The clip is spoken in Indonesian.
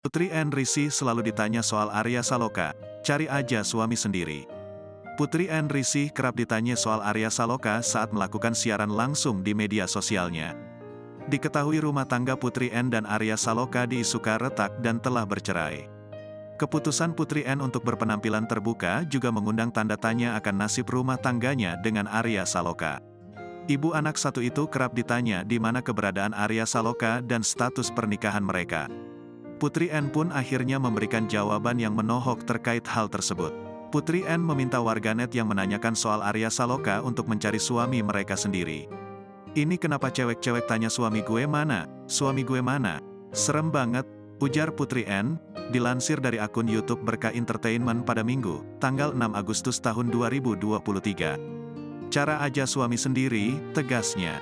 Putri N. Rizky selalu ditanya soal Arya Saloka, cari aja suami sendiri. Putri N. Rizky kerap ditanya soal Arya Saloka saat melakukan siaran langsung di media sosialnya. Diketahui rumah tangga Putri N dan Arya Saloka diisukan retak dan telah bercerai. Keputusan Putri N untuk berpenampilan terbuka juga mengundang tanda tanya akan nasib rumah tangganya dengan Arya Saloka. Ibu anak satu itu kerap ditanya di mana keberadaan Arya Saloka dan status pernikahan mereka. Putri N pun akhirnya memberikan jawaban yang menohok terkait hal tersebut. Putri N meminta warganet yang menanyakan soal Arya Saloka untuk mencari suami mereka sendiri. Ini kenapa cewek-cewek tanya suami gue mana? Suami gue mana? Serem banget, ujar Putri N, dilansir dari akun YouTube Berkah Entertainment pada Minggu, tanggal 6 Agustus tahun 2023. Cara aja suami sendiri, tegasnya.